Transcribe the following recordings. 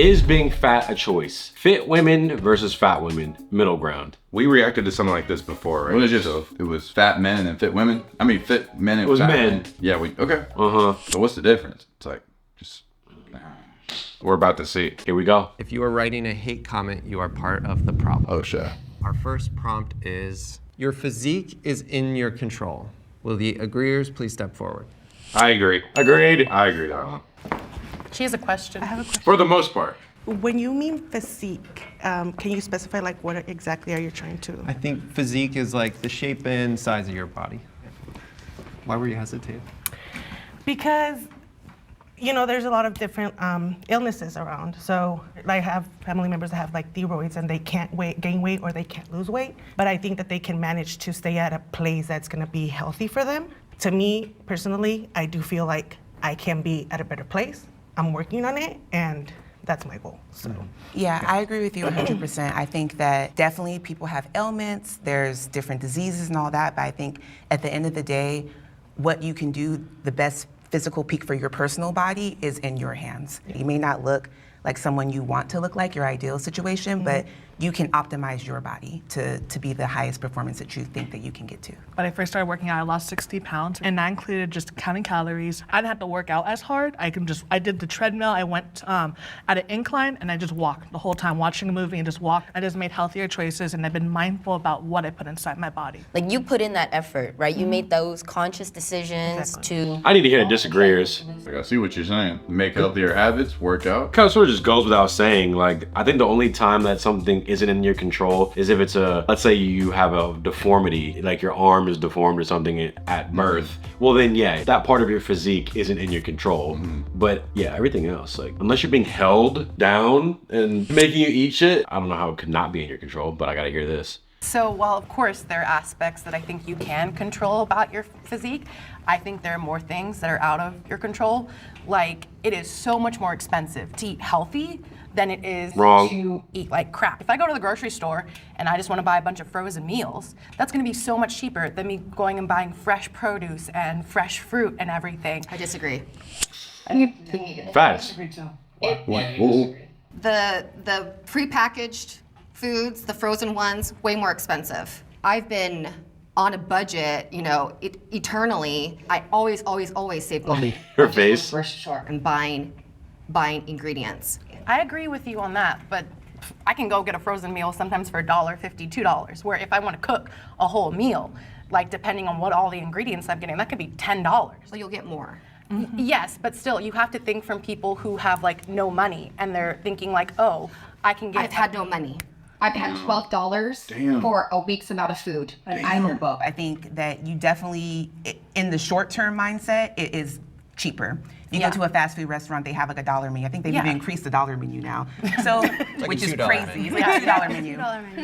Is being fat a choice? Fit women versus fat women, middle ground. We reacted to something like this before, right? It was just, it was fat men and fit women. I mean, fit men and It was fat men. women. Yeah, okay. Uh-huh. So what's the difference? It's like, just, We're about to see. Here we go. If you are writing a hate comment, you are part of the problem. oh shit. Our first prompt is, your physique is in your control. Will the agreeers please step forward? I agree. Agreed. I agree with that one. She has a question. I have a question. For the most part. When you mean physique, can you specify like what exactly are you trying to? I think physique is like the shape and size of your body. Why were you hesitating? Because, you know, there's a lot of different illnesses around. So I have family members that have like thyroids and they can't gain weight or they can't lose weight. But I think that they can manage to stay at a place that's gonna be healthy for them. To me, personally, I do feel like I can be at a better place. I'm working on it, and that's my goal. So. Yeah, I agree with you 100%. I think that definitely people have ailments, there's different diseases and all that, but I think at the end of the day, what you can do, the best physical peak for your personal body is in your hands. You may not look like someone you want to look like, your ideal situation, but you can optimize your body to be the highest performance that you think that you can get to. When I first started working out, I lost 60 pounds, and that included just counting calories. I didn't have to work out as hard. I did the treadmill. I went at an incline, and I just walked the whole time, watching a movie and just walked. I just made healthier choices, and I've been mindful about what I put inside my body. Like, you put in that effort, right? You made those conscious decisions to... I need to hear the disagreeers. Like, I see what you're saying. Make healthier habits, work out. Kind of sort of just goes without saying. Like, I think the only time that something isn't in your control is if it's let's say you have a deformity, like your arm is deformed or something at birth. Well then, yeah, that part of your physique isn't in your control. But yeah, everything else, like, unless you're being held down and making you eat shit, I don't know how it could not be in your control, but I gotta hear this. So while of course there are aspects that I think you can control about your physique, I think there are more things that are out of your control. Like, it is so much more expensive to eat healthy than it is to eat like crap. If I go to the grocery store and I just want to buy a bunch of frozen meals, that's going to be so much cheaper than me going and buying fresh produce and fresh fruit and everything. I disagree. Facts. The prepackaged foods, the frozen ones, way more expensive. I've been on a budget, you know, eternally. I always save money. Your face. Grocery store and buying ingredients. I agree with you on that, but I can go get a frozen meal sometimes for $1.50, $2, where if I want to cook a whole meal, like depending on what all the ingredients I'm getting, that could be $10. So you'll get more. Yes, but still, you have to think from people who have like no money and they're thinking like, oh, I can get. I've had no money. I've had $12 for a week's amount of food. I'm above. I think that you definitely, in the short-term mindset, it is cheaper. You go to a fast food restaurant, they have like a dollar menu. I think they've even increased the dollar menu now. So, which is crazy. It's like a $2 menu.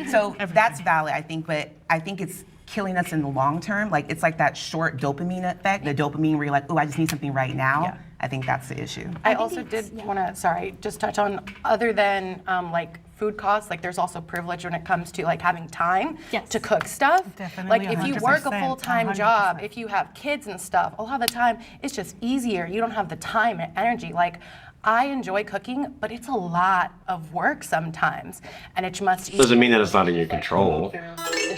So that's valid, I think, but I think it's killing us in the long term. Like, it's like that short dopamine effect, the dopamine where you're like, oh, I just need something right now. Yeah. I think that's the issue. I also did want to, just touch on, other than like food costs, like there's also privilege when it comes to like having time to cook stuff. Definitely, Like if you work a full-time job, if you have kids and stuff, a lot of the time it's just easier. You don't have the time and energy. Like, I enjoy cooking, but it's a lot of work sometimes, and it's much easier. Doesn't mean that it's not in your control.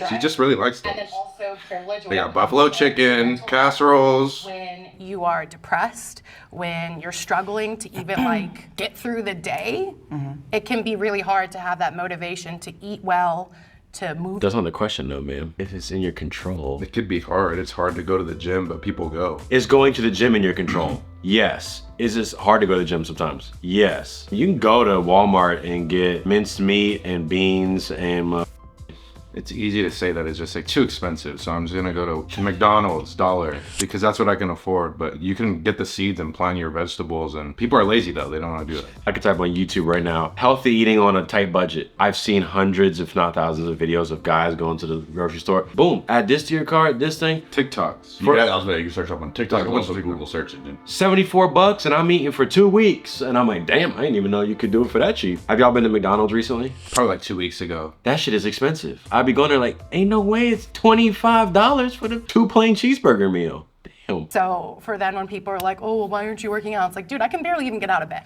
She just really likes those. And then also privilege. They got buffalo chicken, casseroles. When you are depressed, when you're struggling to even like get through the day, it can be really hard to have that motivation to eat well, to move. That's not the question though, man. If it's in your control. It could be hard. It's hard to go to the gym, but people go. Is going to the gym in your control? Yes. Is it hard to go to the gym sometimes? Yes. You can go to Walmart and get minced meat and beans and It's easy to say that it's just like too expensive, so I'm just gonna go to McDonald's, dollar, because that's what I can afford. But you can get the seeds and plant your vegetables, and people are lazy though, they don't wanna do it. I could type on YouTube right now, healthy eating on a tight budget. I've seen hundreds, if not thousands of videos of guys going to the grocery store. Boom, add this to your cart, this thing. TikToks. You can search up on TikTok. Once the Google search engine. $74 and I'm eating for 2 weeks. And I'm like, damn, I didn't even know you could do it for that cheap. Have y'all been to McDonald's recently? Probably like 2 weeks ago. That shit is expensive. I'd be going there like, ain't no way it's $25 for the 2 plain cheeseburger meal. Damn. So for then when people are like, oh, well, why aren't you working out? It's like, dude, I can barely even get out of bed.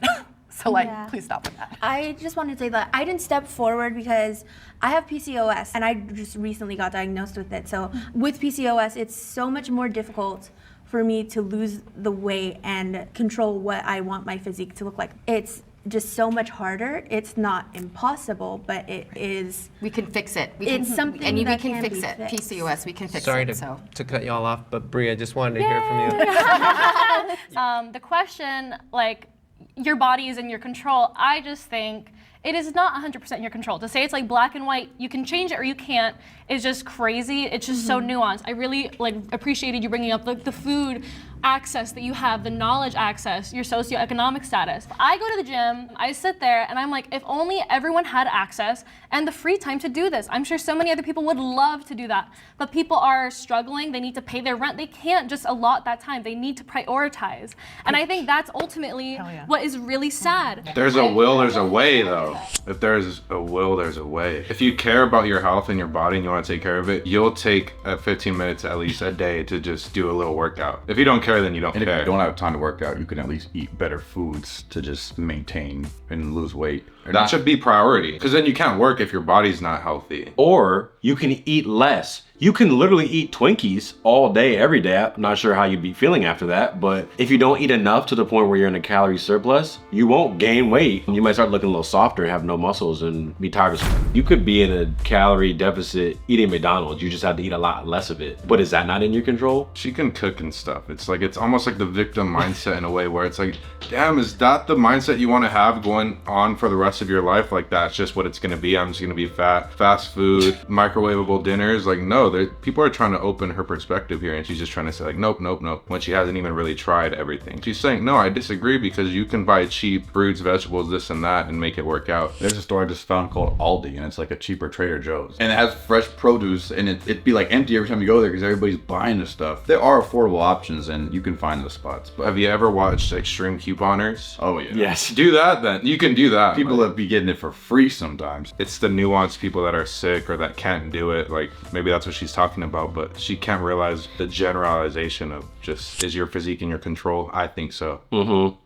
So like, Yeah. please stop with that. I just wanted to say that I didn't step forward because I have PCOS and I just recently got diagnosed with it. So with PCOS, it's so much more difficult for me to lose the weight and control what I want my physique to look like. It's just so much harder. It's not impossible, but it is. We can fix it. It's something and we that can can fix be it. fixed. PCOS, we can fix Sorry it. So. to cut y'all off, but Brie, I just wanted to hear from you. The question, like, your body is in your control, I just think it is not 100% in your control. To say it's like black and white, you can change it or you can't, is just crazy. It's just so nuanced. I really appreciated you bringing up the food access that you have, the knowledge access, your socioeconomic status. I go to the gym, I sit there, and I'm like, if only everyone had access and the free time to do this. I'm sure so many other people would love to do that, but people are struggling. They need to pay their rent. They can't just allot that time. They need to prioritize. And I think that's ultimately what is really sad. There's a will, there's a way though. If there's a will, there's a way. If you care about your health and your body and you want to take care of it, you'll take 15 minutes at least a day to just do a little workout. If you don't care, then you don't And care. if you don't have time to work out, you can at least eat better foods to just maintain and lose weight. That should be priority, because then you can't work if your body's not healthy. Or you can eat less. You can literally eat Twinkies all day, every day. I'm not sure how you'd be feeling after that, but if you don't eat enough to the point where you're in a calorie surplus, you won't gain weight. You might start looking a little softer and have no muscles and be tired of. You could be in a calorie deficit eating McDonald's. You just have to eat a lot less of it. But is that not in your control? She can cook and stuff. It's like, it's almost like the victim mindset in a way where it's like, damn, is that the mindset you want to have going on for the rest of your life? Like, that's just what it's going to be. I'm just going to be fat, fast food, microwavable dinners. Like, no, people are trying to open her perspective here, and she's just trying to say like, nope, nope, nope, when she hasn't even really tried everything. She's saying, no, I disagree, because you can buy cheap fruits, vegetables, this and that, and make it work out. There's a store I just found called Aldi, and it's like a cheaper Trader Joe's. And it has fresh produce, and it'd be like empty every time you go there because everybody's buying the stuff. There are affordable options, and you can find those spots. But Have you ever watched Extreme Couponers? oh yeah. Yes. Do that then. You can do that. People that be getting it for free sometimes. It's the nuanced people that are sick or that can't do it. Like, maybe that's what she's talking about, but she can't realize the generalization of just, is your physique in your control? I think so.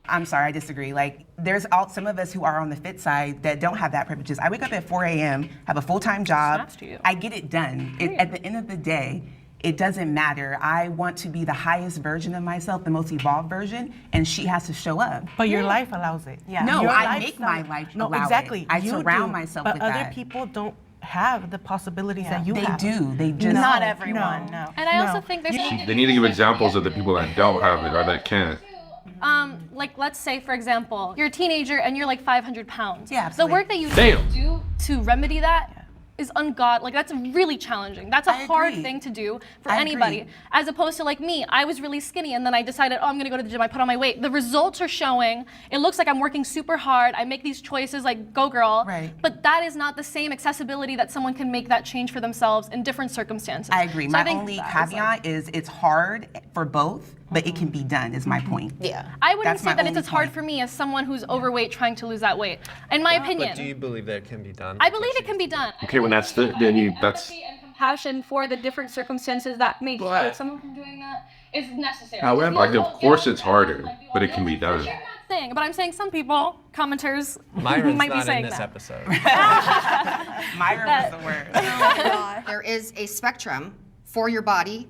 I'm sorry, I disagree. Like, there's some of us who are on the fit side that don't have that privileges. I wake up at 4 a.m., have a full-time job. Snaps to you. I get it done. At the end of the day, it doesn't matter. I want to be the highest version of myself, the most evolved version, and she has to show up. But your life allows it. Yeah. No, Your I make my lifestyle- life No, allow it. exactly. I You surround do, myself but with other that. people don't have the possibilities that you They have. do. They just Not No, everyone, no. And I also No. think there's They need to give examples of the people that don't have it or that can't. like, let's say, for example, you're a teenager and you're like 500 pounds. Yeah, The absolutely. work that you Damn. do to remedy that is ungodly. Like, that's really challenging. That's a I hard agree. thing to do for I anybody. agree. As opposed to like me, I was really skinny and then I decided, oh, I'm gonna go to the gym, I put on my weight. The results are showing. It looks like I'm working super hard. I make these choices like, go girl. Right. But that is not the same accessibility that someone can make that change for themselves in different circumstances. I agree. So I My think only that is, like, caveat is it's hard for both, but it can be done, is my point. Yeah. I wouldn't That's say my that it's only as hard point. for me as someone who's overweight trying to lose that weight. In my opinion. But do you believe that it can be done? I believe it can be done. Okay, when that's the, then you, That's And compassion for the different circumstances that may keep someone from doing that is necessary. However, like, of course it's harder, but it can be done. I'm not saying, but I'm saying some people, commenters, Myron's might be not in saying this that. episode. Myra was the word. There is a spectrum for your body.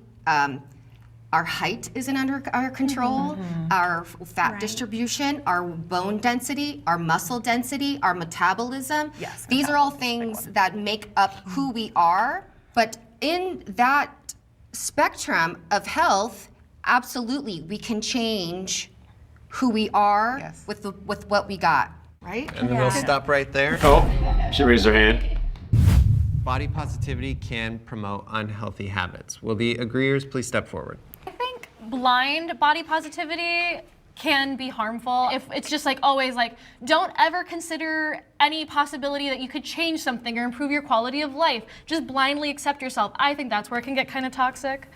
Our height isn't under our control, our fat distribution, our bone density, our muscle density, our metabolism. Yes, These are all things that make up who we are. But in that spectrum of health, absolutely, we can change who we are Yes. with what we got, right? And then we'll stop right there. oh, she raised her hand. Body positivity can promote unhealthy habits. Will the agreeers please step forward? I think blind body positivity can be harmful if it's just like always like, don't ever consider any possibility that you could change something or improve your quality of life. Just blindly accept yourself. I think that's where it can get kind of toxic.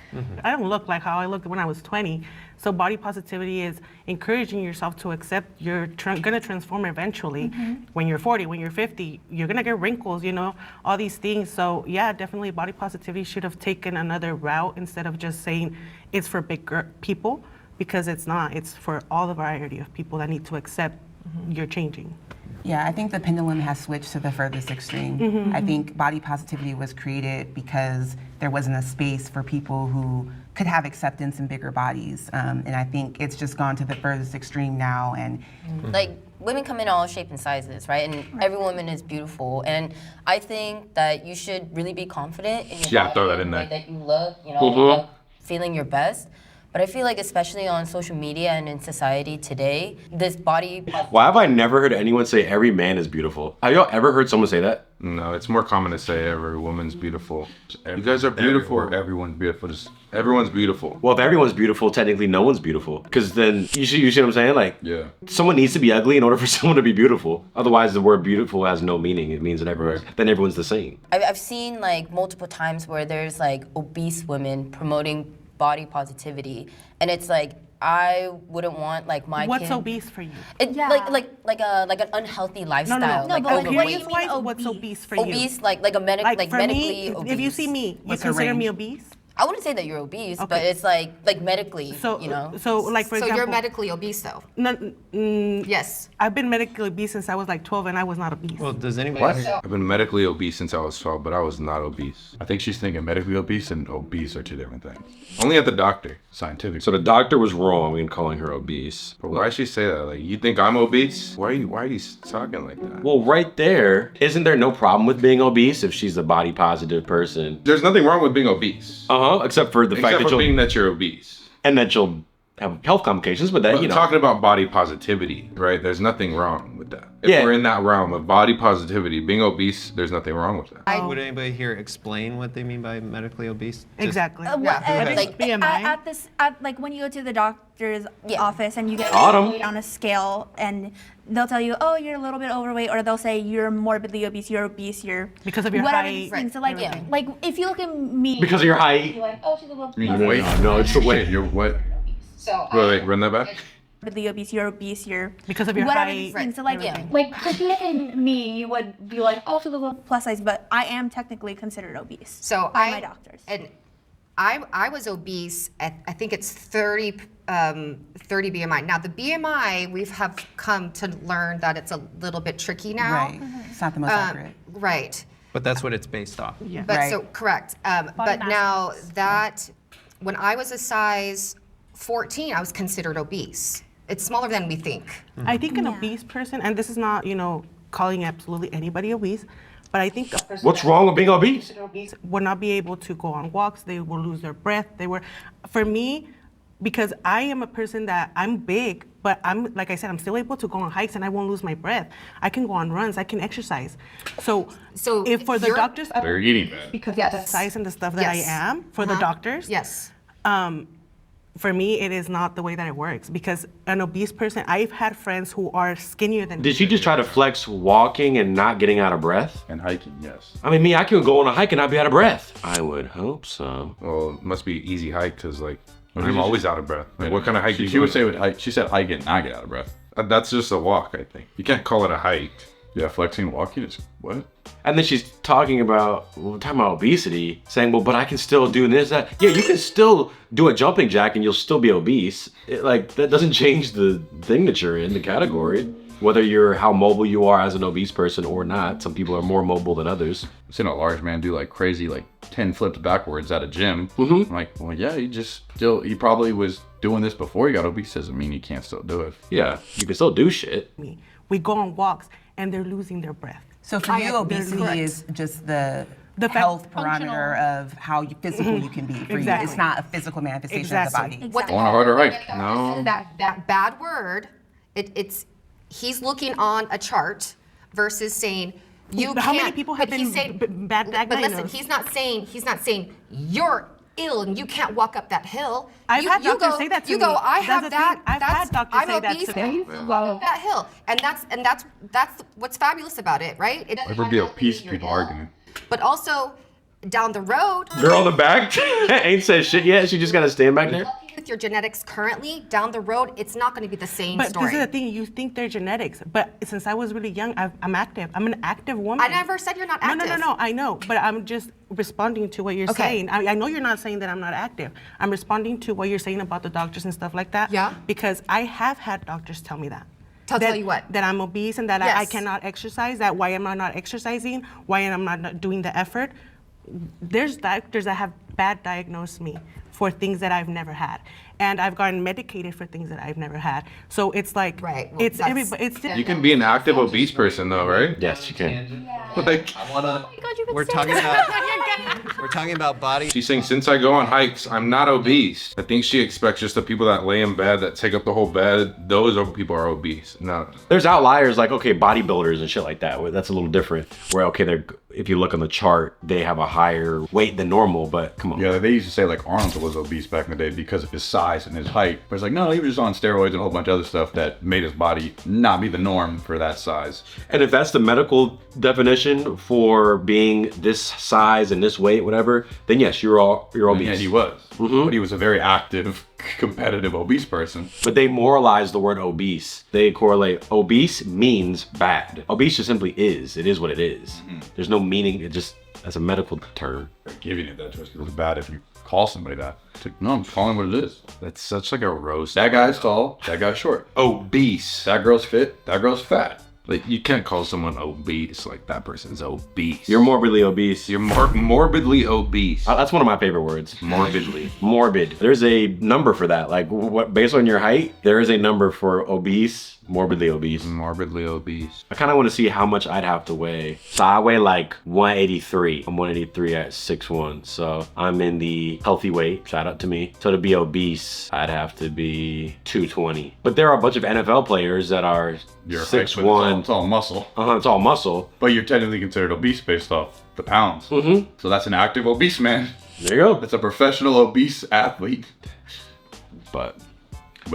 I don't look like how I looked when I was 20. So body positivity is encouraging yourself to accept you're gonna transform eventually. When you're 40, when you're 50, you're gonna get wrinkles, you know, all these things. So yeah, definitely body positivity should have taken another route instead of just saying it's for big people, because it's not. It's for all the variety of people that need to accept you're changing. Yeah, I think the pendulum has switched to the furthest extreme. I think body positivity was created because there wasn't a space for people who could have acceptance in bigger bodies. And I think it's just gone to the furthest extreme now. And like, women come in all shapes and sizes, right? And every woman is beautiful. And I think that you should really be confident in your body, throw that in the there. way that you look, you know, like, feeling your best. But I feel like, especially on social media and in society today, this body. Why have I never heard anyone say every man is beautiful? Have y'all ever heard someone say that? No, it's more common to say every woman's beautiful. You guys are beautiful. Everyone's beautiful. Just Everyone's beautiful. Well, if everyone's beautiful, technically no one's beautiful. Because then, you see what I'm saying? Like, yeah. Someone needs to be ugly in order for someone to be beautiful. Otherwise, the word beautiful has no meaning. It means that everyone's the same. I've seen like multiple times where there's like obese women promoting body positivity, and it's like, I wouldn't want like my What's kid. obese for you? Like an unhealthy lifestyle. No, Like but overweight. appearance-wise, what's obese for you? Obese, like a Like for medically me, obese. if you see me, you What's the consider me range? obese? I wouldn't say that you're obese, but Okay. it's like medically, So, you know. so like for So example, you're medically obese, though? Yes. I've been medically obese since I was like 12, and I was not obese. Well, does anybody? What? I've been medically obese since I was 12, but I was not obese. I think she's thinking medically obese and obese are two different things. Only at the doctor. Scientific. So the doctor was wrong in calling her obese. But why she say that? Like, you think I'm obese? Why are you talking like that? Well, right there, isn't there no problem with being obese if she's a body positive person? There's nothing wrong with being obese. Except for the fact Except that for being that you're obese. and that you'll have health complications, but that, But you know. talking about body positivity, right? There's nothing wrong with that. If Yeah. we're in that realm of body positivity, being obese, there's nothing wrong with that. Would anybody here explain what they mean by medically obese? Just- Exactly. Like BMI. like when you go to the doctor's office and you get Autumn. weighed on a scale and they'll tell you, oh, you're a little bit overweight, or they'll say you're morbidly obese, you're Because of your whatever height. these things. So like, Yeah. like if you look at me, Because of your height. you're like, oh, she's a little Wait, No, it's the way. You're what? So Wait, run that back. morbidly obese, you're obese, you're Because of your whatever height. these things. So like, Yeah. like if you look at me, you would be like, oh, she's a little plus size, but I am technically considered obese. So by my doctors. And I was obese at, I think it's 30 BMI. Now the BMI, have come to learn that it's a little bit tricky now. Right. It's not the most accurate. Right. But that's what it's based off. Yeah. But Right. so correct. But mass now index. that when I was a size 14, I was considered obese. It's smaller than we think. I think an obese person, and this is not, calling absolutely anybody obese, but I think a person What's wrong with being obese? obese would not be able to go on walks. They will lose their breath. For me, because I am a person that I'm big, but like I said, I'm still able to go on hikes and I won't lose my breath. I can go on runs. I can exercise. So if for the you're- doctors, They're eating bad. because the size and the stuff that Yes. I am, for the doctors, Yes. for me, it is not the way that it works. Because an obese person, I've had friends who are skinnier than me. Did she just try to flex walking and not getting out of breath? And hiking, yes. I mean, I can go on a hike and not be out of breath. I would hope so. Well, it must be easy hike because like Well, I'm you always out of breath. Like, what kind of hike? She would say with hike. She said hike and not get out of breath. That's just a walk. I think you can't call it a hike. Yeah, flexing, walking is what? And then she's talking about obesity, saying, well, but I can still do this, that. Yeah, you can still do a jumping jack and you'll still be obese. That doesn't change the thing that you're in, the category. Whether how mobile you are as an obese person or not. Some people are more mobile than others. I've seen a large man do like crazy, like 10 flips backwards at a gym. Mhm. I'm like, well, yeah, he probably was doing this before he got obese. Doesn't mean he can't still do it. Yeah, you can still do shit. We go on walks and they're losing their breath. So for you, obesity is just the fact- health parameter of how physical you can be. For you. Exactly. It's not a physical manifestation Exactly. of the body. What On a harder hike. No. that bad word, he's looking on a chart versus saying you How many can't- people have but he's been saying- bad But listen, diagnosed? he's not saying you're ill and you can't walk up that hill. I've you, had you doctors go, say that to you me. go, I That's have the that. thing. I've that's, had doctors I'm say that obese. to me. That hill, and that's what's fabulous about it, right? It doesn't Ever be obese, people arguing. But also, down the road, Girl in the back ain't said shit yet. She just got to stand back there. with your genetics currently, down the road, it's not going to be the same But story. this is the thing, you think they're genetics, but since I was really young, I'm active. I'm an active woman. I never said you're not active. No, I know, but I'm just responding to what you're Okay. saying. I know you're not saying that I'm not active. I'm responding to what you're saying about the doctors and stuff like that. Yeah. Because I have had doctors tell me that. Tell you what? That I'm obese and that I Yes. cannot exercise, that why am I not exercising, why am I not doing the effort. There's doctors that have bad diagnosed me for things that I've never had. And I've gotten medicated for things that I've never had. So it's like, Right, well, it's that's- everybody, it's You can be an active obese person though, right? Yes, you can. Like, We're talking about body. she's saying, since I go on hikes, I'm not obese. I think she expects just the people that lay in bed, that take up the whole bed, those people are obese. No. There's outliers like, okay, bodybuilders and shit like that. Where that's a little different. Where, okay, they're, if you look on the chart, they have a higher weight than normal, but come on. Yeah, they used to say like Arnold was obese back in the day because of his size and his height. But it's like, no, he was just on steroids and a whole bunch of other stuff that made his body not be the norm for that size. And if that's the medical definition for being this size and this weight, whatever, then yes, you're obese. Yeah, he was. But he was a very active, competitive, obese person. But they moralize the word obese. They correlate obese means bad. Obese just simply is. It is what it is. There's no meaning. It just, as a medical term. They're giving it that twist. It was bad if you call somebody that. It's like, no, I'm calling what it is. That's such like a roast. That guy's tall, that guy's short. Obese. That girl's fit, that girl's fat. Like, you can't call someone obese like that person's obese. You're morbidly obese. You're morbidly obese. That's one of my favorite words. Morbidly. Morbid. There's a number for that. Like, what, based on your height, there is a number for obese, morbidly obese. Morbidly obese. I kind of want to see how much I'd have to weigh. So I weigh like 183. I'm 183 at 6'1". So I'm in the healthy weight. Shout out to me. So to be obese, I'd have to be 220. But there are a bunch of NFL players that are Your height, 6'1". it's all muscle. It's all muscle. But you're technically considered obese based off the pounds. So that's an active obese man. There you go. That's a professional obese athlete. But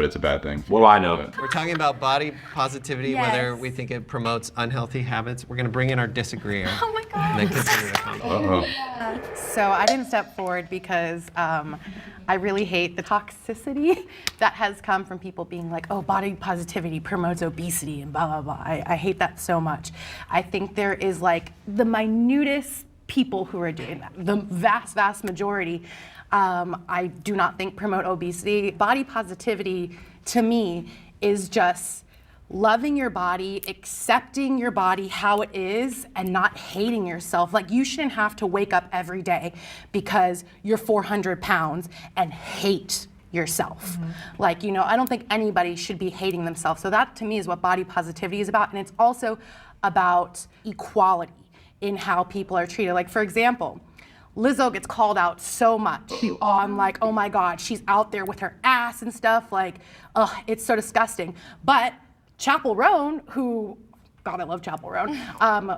it's a bad thing. What do I know? We're talking about body positivity, Yes. whether we think it promotes unhealthy habits. We're going to bring in our disagreeer. Oh my God. And then continue the conversation. So I didn't step forward because I really hate the toxicity that has come from people being like, oh, body positivity promotes obesity and blah, blah, blah. I hate that so much. I think there is like the minutest people who are doing that. The vast, vast majority, I do not think promote obesity. Body positivity, to me, is just loving your body, accepting your body how it is, and not hating yourself. Like, you shouldn't have to wake up every day because you're 400 pounds and hate yourself. Like, you know, I don't think anybody should be hating themselves. So that, to me, is what body positivity is about. And it's also about equality in how people are treated. Like, for example, Lizzo gets called out so much on like, oh my God, she's out there with her ass and stuff. Like, ugh, it's so disgusting. But Chapel Roan, who, God, I love Chapel Roan,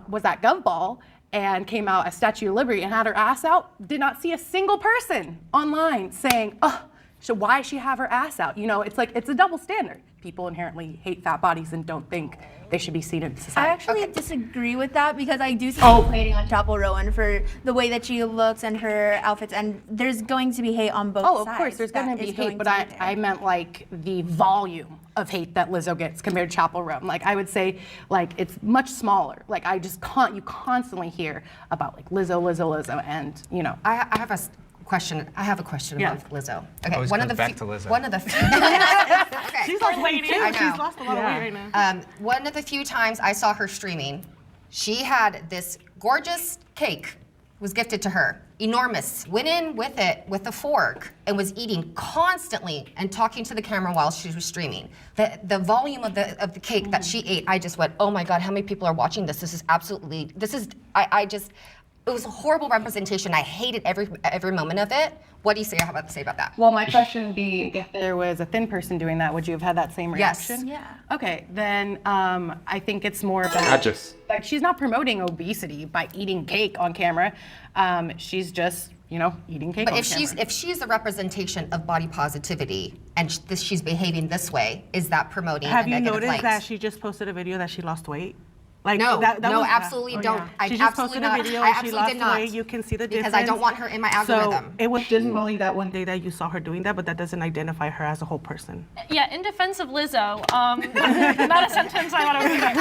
was at Gov Ball and came out as Statue of Liberty and had her ass out. Did not see a single person online saying, oh, so why does she have her ass out? You know, it's like, it's a double standard. People inherently hate fat bodies and don't think they should be seen in society. I actually disagree with that because I do see people hating on Chapel Rowan for the way that she looks and her outfits, and there's going to be hate on both sides. Oh, of course, there's going to be hate, but there. I meant like the volume of hate that Lizzo gets compared to Chapel Roan. Like, I would say, like, it's much smaller. Like, I just you constantly hear about like Lizzo, and you know. I have a question. I have a question about Lizzo. Okay, Always comes back to Lizzo. One of the few. Okay. She's lost weight too. I know. She's lost a lot of weight right now. One of the few times I saw her streaming, she had this gorgeous cake was gifted to her, enormous. Went in with it with a fork and was eating constantly and talking to the camera while she was streaming. The volume of the cake that she ate, I just went, oh my God, how many people are watching this? This is absolutely. It was a horrible representation. I hated every moment of it. What do you have to say about that? Well, my question would be, if there was a thin person doing that, would you have had that same reaction? Yes. Yeah. Okay, then I think it's more about Gotchas. like, she's not promoting obesity by eating cake on camera. She's just, you know, eating cake But on if camera. she's a representation of body positivity and she's behaving this way, is that promoting Have a you negative noticed light? that she just posted a video that she lost weight? Like No, that no, was- absolutely oh, don't. yeah. I She just absolutely posted a not. video I and she absolutely lost did not. weight. You can see the Because difference. I don't want her in my algorithm. So it was just only that one day that you saw her doing that, but that doesn't identify her as a whole person. Yeah, in defense of Lizzo, not a sentence I want to repeat. In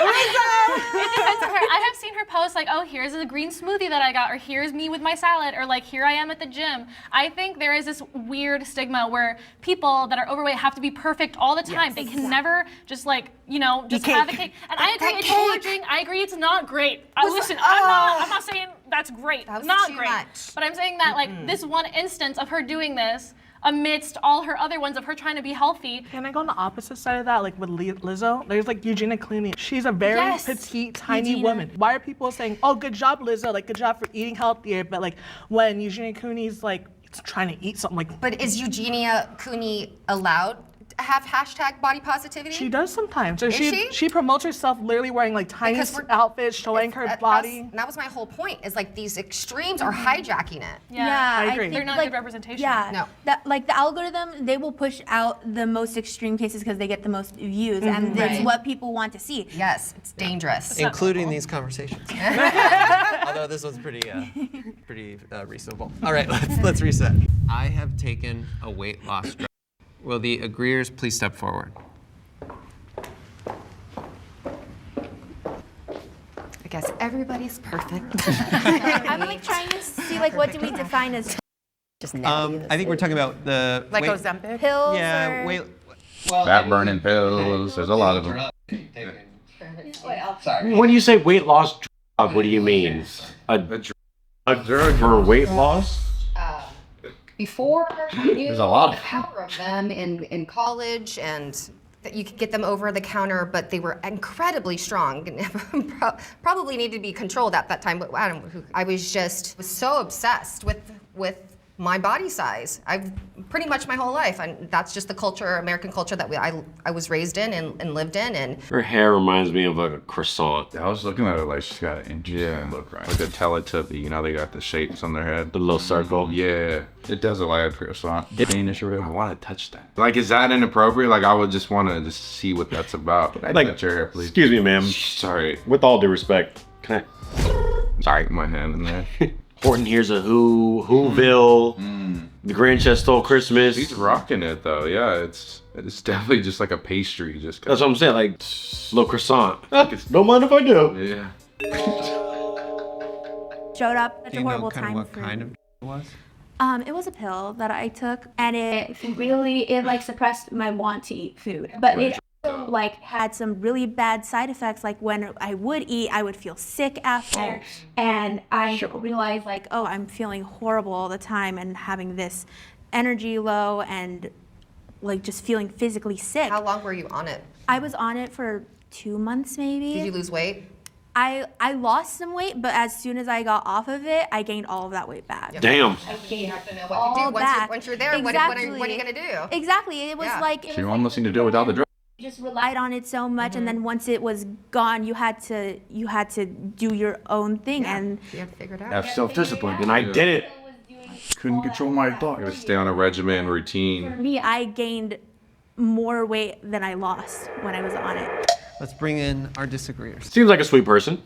defense of her, I have seen her post post like, oh, here's a green smoothie that I got, or here's me with my salad, or like, here I am at the gym. I think there is this weird stigma where people that are overweight have to be perfect all the time. They can never just like, just have a cake. And I agree, it's gorging. I agree, it's not great. Listen, I'm not saying that's great. That was not too great. much. But I'm saying that like this one instance of her doing this amidst all her other ones of her trying to be healthy. Can I go on the opposite side of that? Like with Lizzo, there's like Eugenia Clooney. She's a very petite, tiny woman. Why are people saying, oh, good job, Lizzo, like good job for eating healthier, but like when Eugenia Clooney's like trying to eat something like. But is Eugenia Clooney allowed to have hashtag body positivity? She does sometimes. So Is she? She promotes herself literally wearing like tiny outfits, showing her body. That was my whole point. Is like these extremes are hijacking it. Yeah, I agree. They're not good representation. Yeah, No. that like the algorithm, they will push out the most extreme cases because they get the most views, and that's what people want to see. Yes, it's dangerous. Including these conversations. Although this was pretty reasonable. All right, let's reset. I have taken a weight loss drug. Will the agreeers please step forward? I guess everybody's perfect. I'm like trying to see like what do we define as Just I think we're talking about the Like weight, Ozempic? pills yeah, or weight. Fat burning pills. There's a lot of them. When you say weight loss drug, what do you mean? A drug for weight loss? Before, There's a lot of power of them in college, and that you could get them over the counter, but they were incredibly strong and probably needed to be controlled at that time. But I was so obsessed with my body size. I've pretty much my whole life, and that's just the culture, American culture that I was raised in and lived in. And Her hair reminds me of like a croissant. I was looking at her like she's got an interesting look, right? Like a Teletubby, they got the shapes on their head. The little circle. Yeah, it does look like a croissant. Danish or I whatever. want to touch that. Like, is that inappropriate? Like, I would just want to just see what that's about. Can I Like, touch your hair, please? Excuse me, ma'am. Sorry, With all due respect, can I? sorry, my hand in there. Horton, here's a Whoville, the Grinch that stole Christmas. He's rocking it though. Yeah, it's definitely just like a pastry. Just That's what I'm saying, like little croissant. Don't mind if I do. yeah. showed up such Do a you know horrible kind of time what for kind me. of it was? It was a pill that I took, and it It suppressed my want to eat food, but it also had some really bad side effects. Like when I would eat, I would feel sick after, and I realized oh, I'm feeling horrible all the time and having this energy low and just feeling physically sick. How long were you on it? I was on it for 2 months maybe. Did you lose weight? I lost some weight, but as soon as I got off of it, I gained all of that weight back. Damn. All back. Once you're there, what are you gonna do? Exactly. It was So you want nothing to do without the drug. just relied on it so much, and then once it was gone, you had to do your own thing, and You have to figure it out. Have self-discipline. And I did it. Couldn't control my thoughts. Gotta stay on a regimen, for routine. me, I gained more weight than I lost when I was on it. Let's bring in our disagreeers. Seems like a sweet person.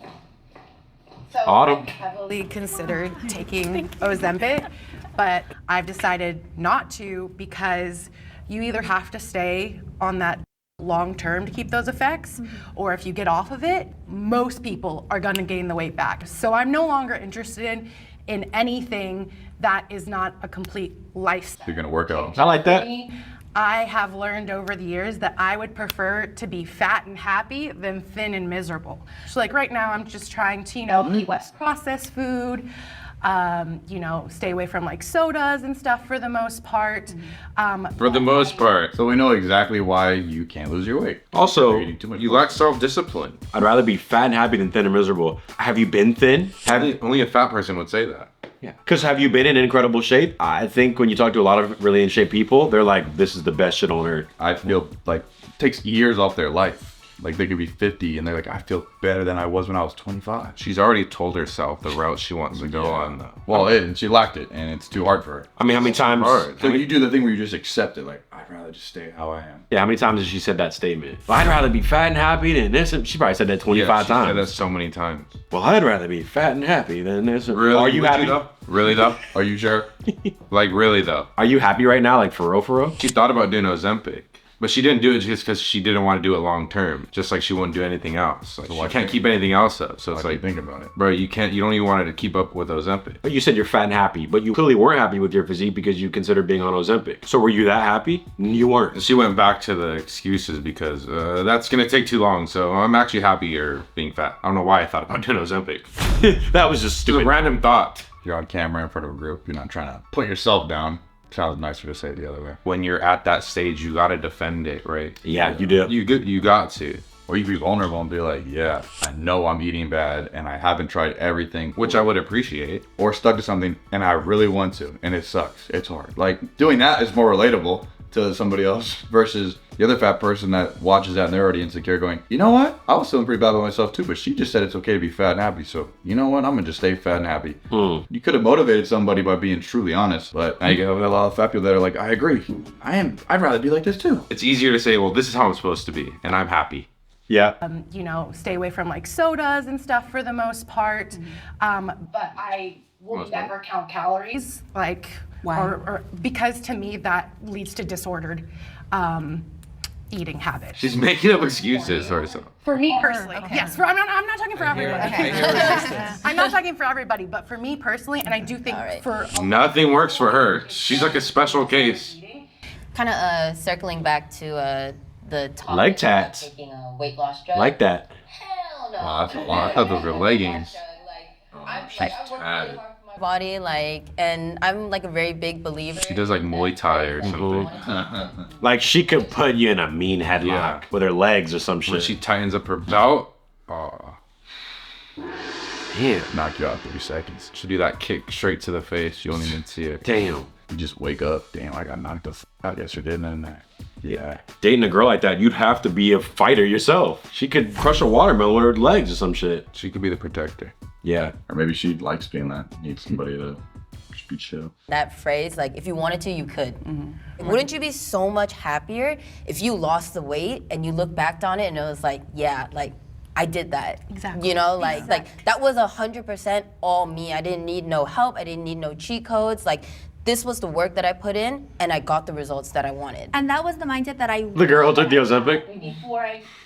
Autumn. Heavily considered taking Ozempic, but I've decided not to because you either have to stay on that long term to keep those effects, or if you get off of it, most people are gonna gain the weight back. So I'm no longer interested in anything that is not a complete lifestyle. You're gonna work out. I like that. I have learned over the years that I would prefer to be fat and happy than thin and miserable. So right now I'm just trying to, eat less processed food, stay away from sodas and stuff for the most part. For the most part. So we know exactly why you can't lose your weight. Also, You're eating too much You lack self-discipline. I'd rather be fat and happy than thin and miserable. Have you been thin? Only a fat person would say that. Yeah. Because have you been in incredible shape? I think when you talk to a lot of really in shape people, they're like, this is the best shit on earth. I feel like it takes years off their life. Like they could be 50 and they're like, I feel better than I was when I was 25. She's already told herself the route she wants to go on though. Well, and she lacked it and it's too hard for her. I mean, how many times? So you do the thing where you just accept it, like, I'd rather just stay how I am. Yeah, how many times has she said that statement? Well, I'd rather be fat and happy than this. She probably said that 25 Yeah, she said times. that so many times. Well, I'd rather be fat and happy than this. Really? Are you Would happy? though? Really though? Are you sure? Like really though? Are you happy right now? Like for real, for real? She thought about doing Ozempic. But she didn't do it just because she didn't want to do it long term. Just like she wouldn't do anything else. Like, she can't keep anything else up. So it's like, think about it, bro, you don't even want to keep up with Ozempic. But you said you're fat and happy, but you clearly weren't happy with your physique because you considered being on Ozempic. So were you that happy? You weren't. She went back to the excuses because that's gonna take too long. So I'm actually happier being fat. I don't know why I thought about doing Ozempic. That was just stupid. A random thought. You're on camera in front of a group. You're not trying to put yourself down. Sounds nicer to say it the other way. When you're at that stage, you gotta defend it, right? Yeah, you do. You got to. Or you can be vulnerable and be like, yeah, I know I'm eating bad and I haven't tried everything, Which I would appreciate. or stuck to something and I really want to, and it sucks. It's hard. Like, doing that is more relatable to somebody else versus the other fat person that watches that and they're already insecure going, you know what? I was feeling pretty bad about myself too, but she just said it's okay to be fat and happy. So you know what? I'm gonna just stay fat and happy. You could have motivated somebody by being truly honest, but now you have a lot of fat people that are like, I agree. I'd rather be like this too. It's easier to say, well, this is how I'm supposed to be, and I'm happy. Yeah. You know, stay away from like sodas and stuff for the most part. But I will never count calories, like, or because to me that leads to disordered eating habits. She's making up excuses for herself. For me personally, yes. I'm not talking for everybody. I'm not talking for everybody, but for me personally, and I do think for Nothing works for her. She's like a special case. Kind of circling back to the topic Like tats. of taking a weight loss drug. Like that. Hell no. Wow, that's a lot. I thought those were leggings. She's tatted. My body, like, and I'm like a very big believer. She does like Muay Thai or something. Like she could put you in a mean headlock with her legs or some shit. When she tightens up her belt, Damn. Knock you out 30 seconds. she'll do that kick straight to the face. You won't even see it. Damn. You just wake up, damn, I got knocked the out yesterday, and then yeah. Dating a girl like that, you'd have to be a fighter yourself. She could crush a watermelon with her legs or some shit. She could be the protector. Yeah. Or maybe she likes being that. Needs somebody to just be chill. That phrase, like, if you wanted to, you could. Wouldn't you be so much happier if you lost the weight and you look back on it and it was like, yeah, like, I did that. Exactly. You know, like that was 100% all me. I didn't need no help. I didn't need no cheat codes. Like, this was the work that I put in, and I got the results that I wanted. And that was the mindset that I. The girl took the Ozempic.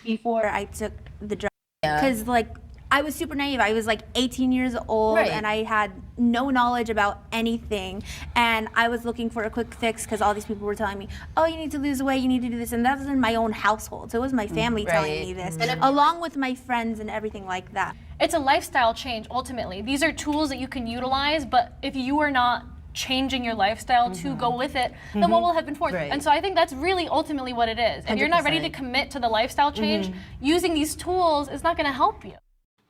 Before I took the drug, Yeah. because like I was super naive. I was like 18 years old, Right. and I had no knowledge about anything. And I was looking for a quick fix because all these people were telling me, "Oh, you need to lose weight. You need to do this," and that was in my own household. So it was my family telling me this, along with my friends and everything like that. It's a lifestyle change ultimately. These are tools that you can utilize, but if you are not changing your lifestyle to go with it, then what will happen for it? Right. And so I think that's really ultimately what it is. If you're not ready to 100%. commit to the lifestyle change, using these tools is not going to help you.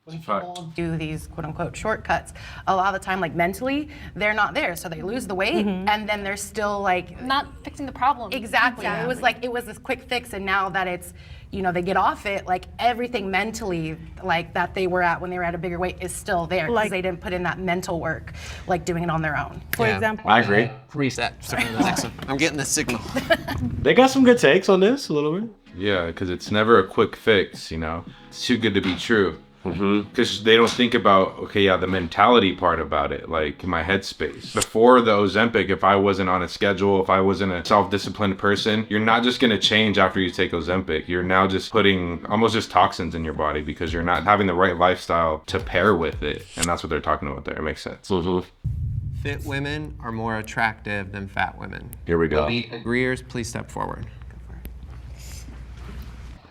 when people do these quote unquote shortcuts, a lot of the time, like mentally, they're not there. So they lose the weight and then they're still like not fixing the problem. Exactly. It was like, it was this quick fix, and now that it's, you know, they get off it, like everything mentally, like that they were at when they were at a bigger weight is still there because they didn't put in that mental work, like doing it on their own. For example, I agree. Reset. Sorry, the next one. I'm getting the signal. They got some good takes on this a little bit. Yeah, because it's never a quick fix, you know? It's too good to be true. Because they don't think about, okay, yeah, the mentality part about it, like my headspace. Before the Ozempic, if I wasn't on a schedule, if I wasn't a self-disciplined person, you're not just gonna change after you take Ozempic. You're now just putting almost just toxins in your body because you're not having the right lifestyle to pair with it. And that's what they're talking about there. It makes sense. Fit women are more attractive than fat women. Here we go. The agreeers, please step forward.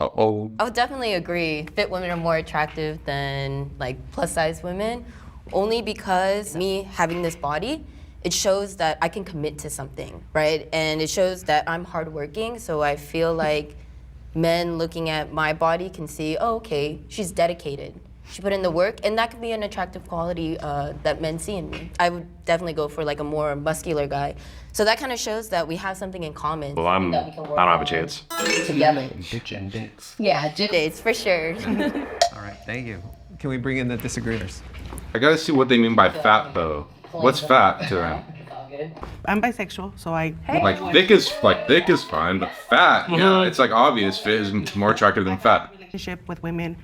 Uh-oh. I would definitely agree. Fit women are more attractive than like plus size women, only because me having this body, it shows that I can commit to something, right? And it shows that I'm hardworking, so I feel like men looking at my body can see, oh, okay, she's dedicated. She put in the work, and that could be an attractive quality that men see in me. I would definitely go for like a more muscular guy. So that kind of shows that we have something in common. Well, I don't have a chance. Together. Bitch and dicks. Yeah, gym dates for sure. All right, thank you. Can we bring in the disagreeers? I gotta see what they mean by fat, though. What's fat to them? I'm bisexual, so I. Like thick is fine, but fat, yeah, it's like obvious. Fit is more attractive than fat. Relationship with women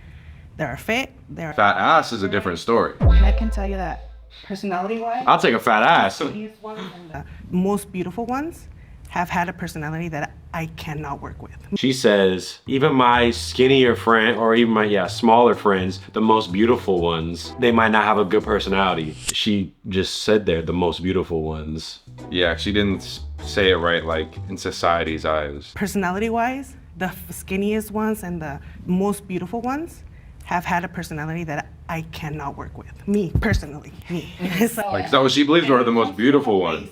that are fit. They're Fat ass is a different story. I can tell you that personality-wise, I'll take a fat ass. the most beautiful ones have had a personality that I cannot work with. She says, even my skinnier friend, or even my, smaller friends, the most beautiful ones, they might not have a good personality. She just said they're the most beautiful ones. Yeah, she didn't say it right, like in society's eyes. Personality-wise, the skinniest ones and the most beautiful ones have had a personality that I cannot work with. Me, personally, me. So, Like, is that what she believes, or the most beautiful ones?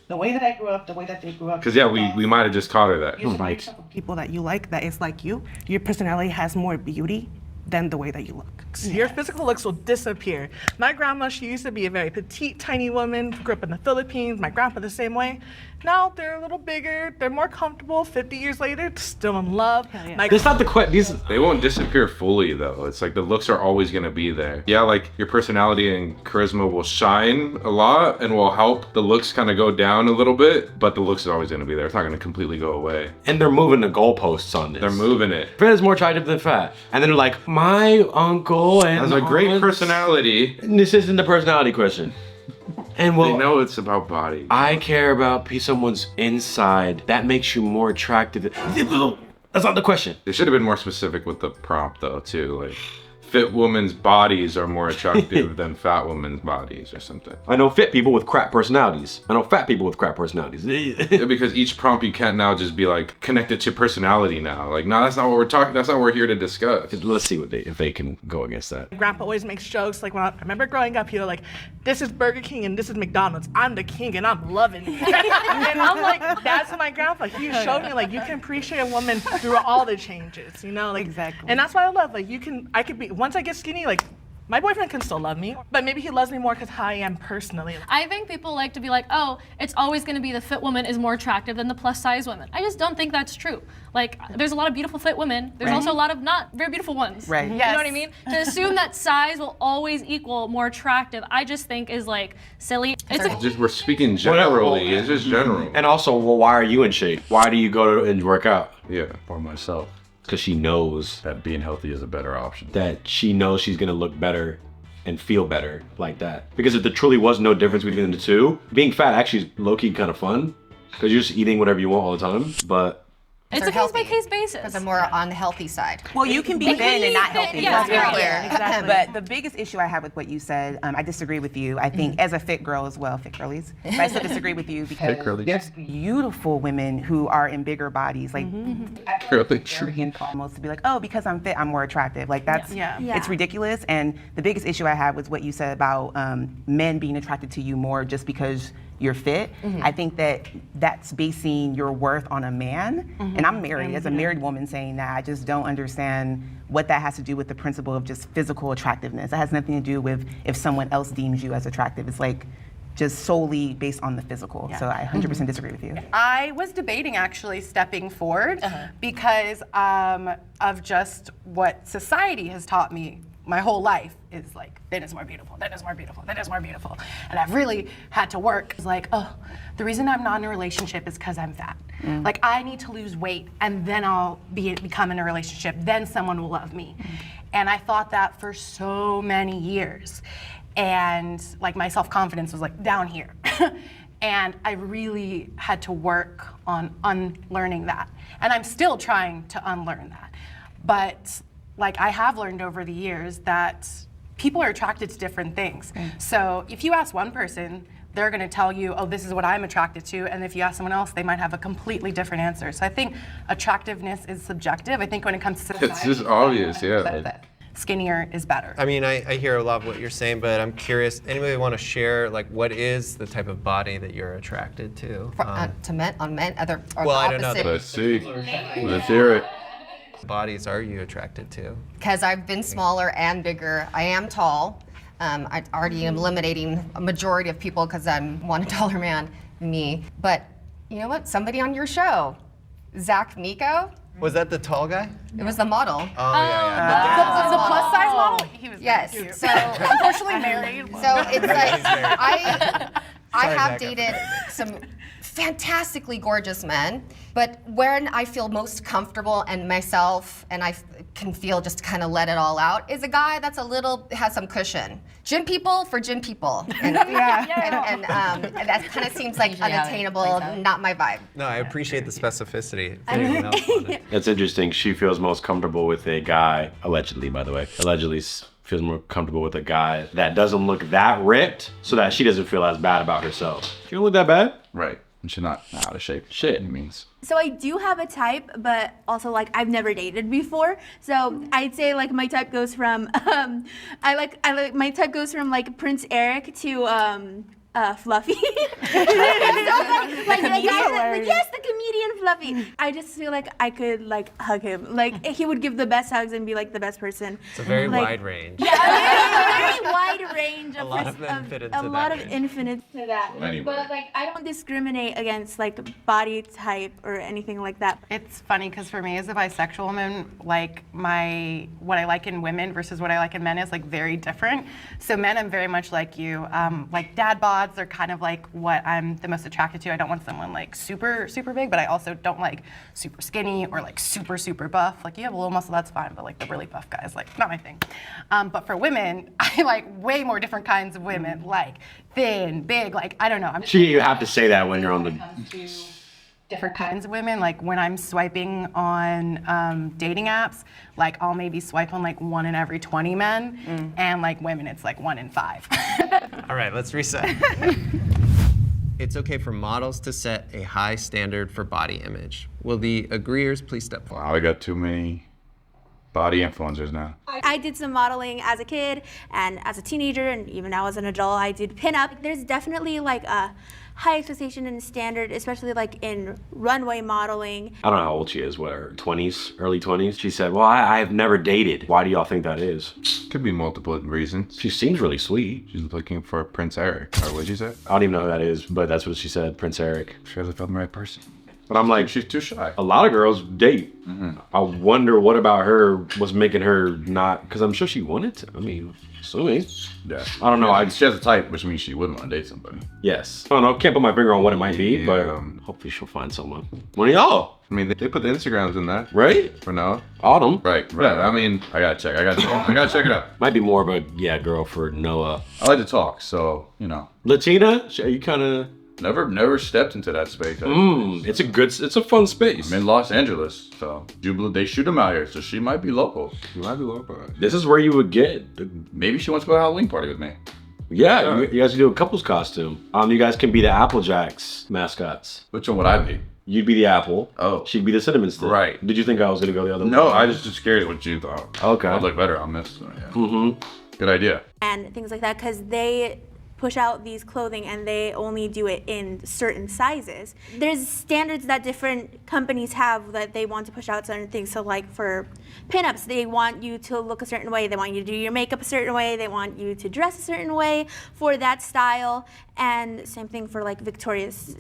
the way that I grew up, the way that they grew up. Because, yeah, we might have just caught her that. Right. People that you like, that is like you, your personality has more beauty than the way that you look. Your physical looks will disappear. My grandma, she used to be a very petite, tiny woman, grew up in the Philippines. My grandpa the same way. Now they're a little bigger, they're more comfortable. 50 years later, still in love. That's not the question. They won't disappear fully, though. It's like the looks are always going to be there. Yeah, like your personality and charisma will shine a lot and will help the looks kind of go down a little bit, but the looks is always going to be there. It's not going to completely go away. And they're moving the goalposts on this. They're moving it. Fat is more attractive than fat. And then they're like, my uncle and has a great personality. And this isn't the personality question. And well, they know it's about body. I care about someone's inside. That makes you more attractive. That's not the question. They should have been more specific with the prompt, though, too. Like, fit women's bodies are more attractive than fat women's bodies or something. I know fit people with crap personalities. I know fat people with crap personalities. Yeah, because each prompt you can't now just be like connected to personality now. Like, no, that's not what we're talking. That's not what we're here to discuss. Let's see if they can go against that. Grandpa always makes jokes like, when I remember growing up, he was like, this is Burger King and this is McDonald's. I'm the king and I'm loving it. And I'm like, that's my grandpa. He showed me like you can appreciate a woman through all the changes, you know? Like, exactly. And that's why I love, like I could be, once I get skinny, like my boyfriend can still love me, but maybe he loves me more because how I am personally. I think people like to be like, oh, it's always going to be the fit woman is more attractive than the plus size woman. I just don't think that's true. Like, there's a lot of beautiful fit women. There's also a lot of not very beautiful ones. Right. You know what I mean? To assume that size will always equal more attractive, I just think is like silly. We're speaking generally. It's just general. And also, well, why are you in shape? Why do you go and work out? Yeah. For myself. Because she knows that being healthy is a better option. That she knows she's gonna look better and feel better like that. Because if there truly was no difference between the two, being fat actually is low-key kind of fun. Because you're just eating whatever you want all the time. But it's a case-by-case basis. Because I'm more on the healthy side. Well, you can be thin and not healthy. Yeah, That's very clear. Exactly. But the biggest issue I have with what you said, I disagree with you. I think as a fit girl as well, fit girlies, but I still disagree with you because there's beautiful women who are in bigger bodies. Like, almost to be like, oh, because I'm fit, I'm more attractive. Like that's, it's ridiculous. And the biggest issue I have was what you said about men being attracted to you more just because you're fit. I think that that's basing your worth on a man. And I'm married, as a married woman saying that, I just don't understand what that has to do with the principle of just physical attractiveness. It has nothing to do with if someone else deems you as attractive. It's like just solely based on the physical. So I 100% disagree with you. I was debating actually stepping forward because of just what society has taught me my whole life is like, thin is more beautiful, thin is more beautiful, thin is more beautiful. And I've really had to work. It's like, oh, the reason I'm not in a relationship is because I'm fat. Like, I need to lose weight and then I'll become in a relationship, then someone will love me. And I thought that for so many years. And like my self-confidence was like down here. And I really had to work on unlearning that. And I'm still trying to unlearn that. But like I have learned over the years that people are attracted to different things. So if you ask one person, they're gonna tell you, oh, this is what I'm attracted to. And if you ask someone else, they might have a completely different answer. So I think attractiveness is subjective. I think when it comes to society, it's just obvious, yeah. Skinnier is better. I mean, I hear a lot of what you're saying, but I'm curious, anybody want to share, like, what is the type of body that you're attracted to? To men, on men, other, or well, the I don't know. opposite. Let's see. Let's hear it. Bodies are you attracted to? Because I've been smaller and bigger. I am tall. I already am eliminating a majority of people because I'm one taller man than me. But you know what? Somebody on your show, Zach Miko. Was that the tall guy? It was the model. Oh, yeah. The plus size model? He was yes. Cute. So unfortunately married. So it's like I have dated some fantastically gorgeous men, but when I feel most comfortable and myself and I can feel just kind of let it all out is a guy that's has some cushion. Gym people for gym people. And, and that kind of seems like unattainable, not my vibe. No, I appreciate the specificity. If anyone else wanted. It's interesting. She feels most comfortable with a guy, allegedly, by the way, feels more comfortable with a guy that doesn't look that ripped so that she doesn't feel as bad about herself. She don't look that bad. Right. And she's not out of shape. Shit means. So I do have a type, but also like I've never dated before. So I'd say like my type goes from my type goes from like Prince Eric to Fluffy. It's so funny. Yes, the comedian Fluffy. I just feel like I could like hug him. Like he would give the best hugs and be like the best person. It's a very wide range. Yeah, a very wide range. A lot of men fit into that. A lot of infinites to that. Anyway. But like I don't discriminate against like body type or anything like that. It's funny because for me as a bisexual woman, like what I like in women versus what I like in men is like very different. So men, I'm very much like you. Like dad bods are kind of like what I'm the most attracted to. I don't want someone like super, super big, but I also don't like super skinny or like super, super buff. Like you have a little muscle, that's fine, but like the really buff guys, like not my thing. But for women, I like way more different kinds of women, like thin, big, like I don't know. You have to say that when you're on the... Different kinds of women. Like when I'm swiping on dating apps, like I'll maybe swipe on like 1 in every 20 men, and like women, it's like 1 in 5. All right, let's reset. It's okay for models to set a high standard for body image. Will the agreeers please step forward? Wow, I got too many body influencers now. I did some modeling as a kid and as a teenager, and even now as an adult, I did pinup. There's definitely like a high expectation and standard, especially like in runway modeling. I don't know how old she is, what, her 20s, early 20s? She said, well, I've never dated. Why do y'all think that is? Could be multiple reasons. She seems really sweet. She's looking for Prince Eric, or what'd you say? I don't even know who that is, but that's what she said, Prince Eric. She hasn't found the right person. But I'm like, she's too shy. A lot of girls date. I wonder what about her was making her not, because I'm sure she wanted to. I mean, assuming. Yeah. I don't know. She has a type, which means she wouldn't want to date somebody. Yes. I don't know. Can't put my finger on what it might be, but hopefully she'll find someone. One of y'all. I mean, they put the Instagrams in that. Right? For now. Autumn. Right. Yeah, I mean, I gotta check. I gotta check it out. Might be more of a, girl for Noah. I like to talk, so, you know. Latina? Are you kind of... Never stepped into that space. It's a fun space. I'm in Los Angeles, so Jubilant, they shoot them out here, so she might be local. She might be local. This is where you would get. Maybe she wants to go to a Halloween party with me. Yeah, you guys can do a couple's costume. You guys can be the Applejacks mascots. Which one would I be? You'd be the apple. Oh. She'd be the cinnamon stick. Right. Did you think I was gonna go the other way? No, I was just scared of what you thought. Okay. I'd look better on this. So yeah. Good idea. And things like that, because they push out these clothing and they only do it in certain sizes. There's standards that different companies have that they want to push out certain things. So like for pinups, they want you to look a certain way. They want you to do your makeup a certain way. They want you to dress a certain way for that style. And same thing for like Victoria's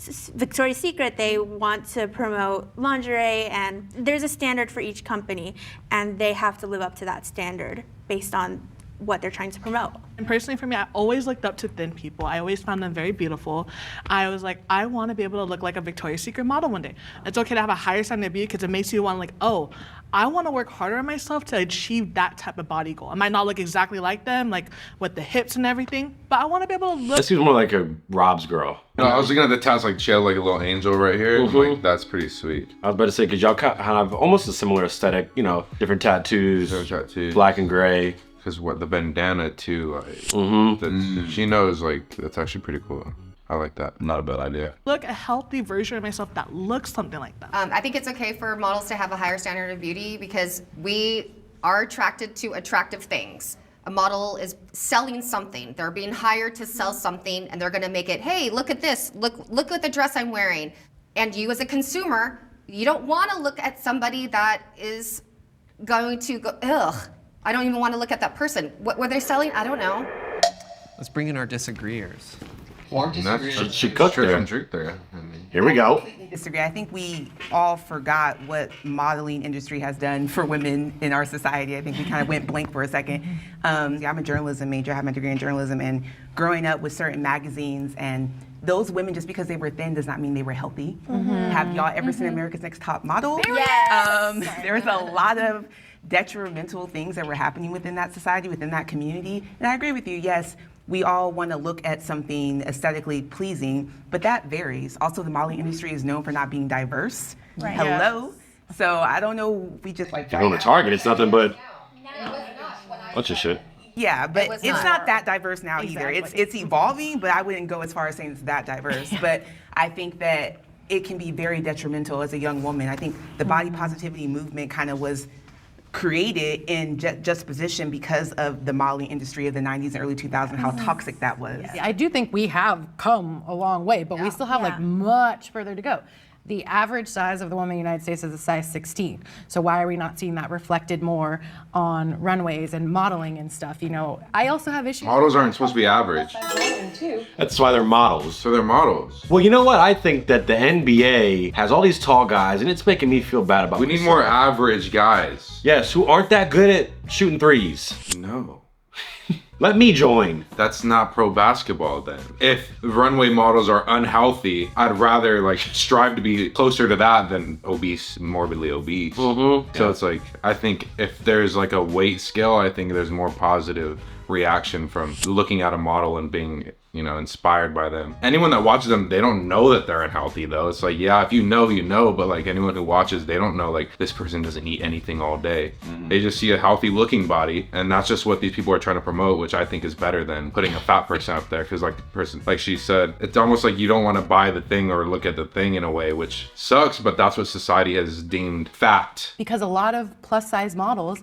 Secret. They want to promote lingerie, and there's a standard for each company, and they have to live up to that standard based on what they're trying to promote. And personally for me, I always looked up to thin people. I always found them very beautiful. I was like, I want to be able to look like a Victoria's Secret model one day. It's okay to have a higher standard of beauty because it makes you want like, oh, I want to work harder on myself to achieve that type of body goal. I might not look exactly like them, like with the hips and everything, but I want to be able to look. That seems more like a Rob's girl. No, I was looking at the tats, like she had like a little angel right here. Like, that's pretty sweet. I was about to say, because y'all kind of have almost a similar aesthetic, different tattoos, black and gray. Because what the bandana too, she knows, like, that's actually pretty cool. I like that. Not a bad idea. Look a healthy version of myself that looks something like that. I think it's okay for models to have a higher standard of beauty because we are attracted to attractive things. A model is selling something. They're being hired to sell something, and they're going to make it, hey, look at this. Look at the dress I'm wearing. And you as a consumer, you don't want to look at somebody that is going to go, ugh. I don't even want to look at that person. What were they selling? I don't know. Let's bring in our disagreeers. She cooked there. there. Drink there. I mean. Here we go. Disagree. I think we all forgot what modeling industry has done for women in our society. I think we kind of went blank for a second. I'm a journalism major. I have my degree in journalism, and growing up with certain magazines, and those women, just because they were thin does not mean they were healthy. Have y'all ever seen America's Next Top Model? Yes. There's a lot of detrimental things that were happening within that society, within that community. And I agree with you, yes, we all want to look at something aesthetically pleasing, but that varies. Also, the modeling industry is known for not being diverse. Right. Hello? So I don't know, we just like... If you're on the Target, it's nothing but bunch of shit. Yeah, but was it's not. not that diverse now either. It's evolving, but I wouldn't go as far as saying it's that diverse. But I think that it can be very detrimental as a young woman. I think the body positivity movement kind of was created in juxtaposition because of the modeling industry of the 90s and early 2000s, how toxic that was. I do think we have come a long way, but we still have like much further to go. The average size of the woman in the United States is a size 16. So why are we not seeing that reflected more on runways and modeling and stuff? You know, I also have issues. Models aren't supposed to be average. That's why they're models. So they're models. Well, you know what? I think that the NBA has all these tall guys, and it's making me feel bad about We need myself. more average guys. Yes, who aren't that good at shooting threes. No. Let me join. That's not pro basketball then. If runway models are unhealthy, I'd rather like strive to be closer to that than obese, morbidly obese. So it's like, I think if there's like a weight scale, I think there's more positive reaction from looking at a model and being, you know, inspired by them. Anyone that watches them, they don't know that they're unhealthy though. It's like, yeah, if you know, you know, but like anyone who watches, they don't know like this person doesn't eat anything all day. They just see a healthy looking body, and that's just what these people are trying to promote, which I think is better than putting a fat person up there. Cause like the person, like she said, it's almost like you don't want to buy the thing or look at the thing in a way, which sucks, but that's what society has deemed fat. Because a lot of plus size models,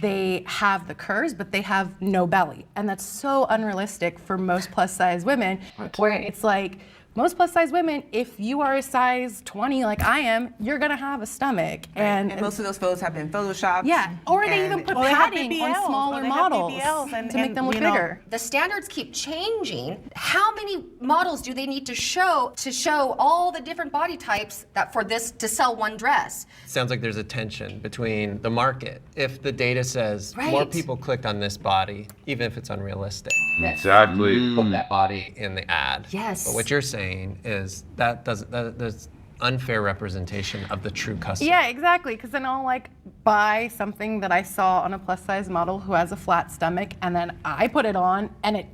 they have the curves, but they have no belly. And that's so unrealistic for most plus size women, where it's like, most plus size women, if you are a size 20 like I am, you're gonna have a stomach. And most of those photos have been photoshopped. Yeah, or they even put padding on smaller models to make them look bigger. The standards keep changing. How many models do they need to show all the different body types that for this to sell one dress? Sounds like there's a tension between the market. If the data says more people clicked on this body, even if it's unrealistic. Exactly. Put that body in the ad. Yes. But what you're saying is there's unfair representation of the true customer. Yeah, exactly. Because then I'll like buy something that I saw on a plus size model who has a flat stomach, and then I put it on, and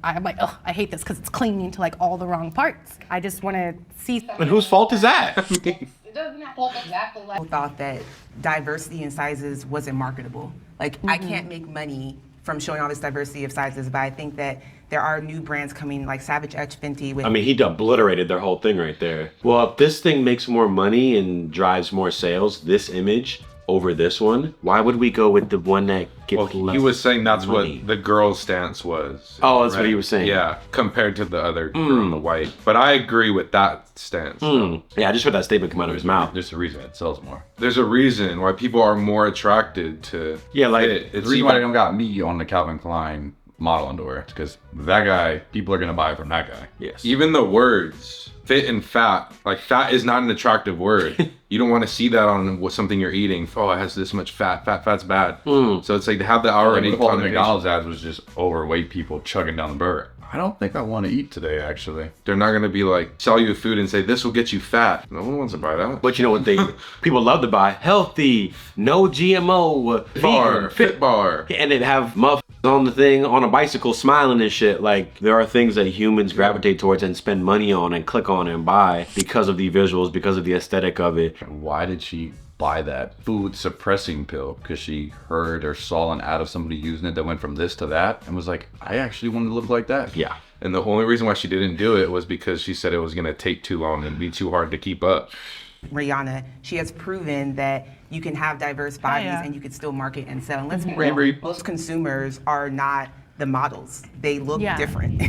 I'm like, oh, I hate this because it's clinging to like all the wrong parts. I just want to see. And whose fault is that? It doesn't look exactly like. People thought that diversity in sizes wasn't marketable. Like, I can't make money from showing all this diversity of sizes, but I think that there are new brands coming like Savage X Fenty with... I mean, he obliterated their whole thing right there. Well, if this thing makes more money and drives more sales, this image over this one, why would we go with the one that gets less? He was saying that's money? what the girl's stance was. Oh, that's what he was saying. Yeah, compared to the other girl in the white. But I agree with that stance. Yeah, I just heard that statement come out of his mouth. There's a reason it sells more. There's a reason why people are more attracted to it's the reason why they don't got me on the Calvin Klein model underwear. It's because that guy, people are gonna buy from that guy. Yes. Even the words, fit and fat, like fat is not an attractive word. You don't want to see that on something you're eating. Oh, it has this much fat. Fat's bad. So it's like to have the already. Like all the McDonald's ads was just overweight people chugging down the burger. I don't think I want to eat today, actually. They're not going to be like, sell you food and say, this will get you fat. No one wants to buy that. But you know what people love to buy? Healthy, no GMO, vegan, fit bar. And they'd have motherfuckers on the thing, on a bicycle, smiling and shit. Like, there are things that humans gravitate towards and spend money on and click on and buy because of the visuals, because of the aesthetic of it. Why did she buy that food suppressing pill? Because she heard or saw an ad of somebody using it that went from this to that and was like, I actually want to look like that. Yeah. And the only reason why she didn't do it was because she said it was going to take too long and be too hard to keep up. Rihanna, she has proven that you can have diverse bodies and you can still market and sell. And let's be real, most consumers are not the models. They look different.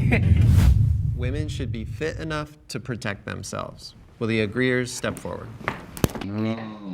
Women should be fit enough to protect themselves. Will the agreeers step forward?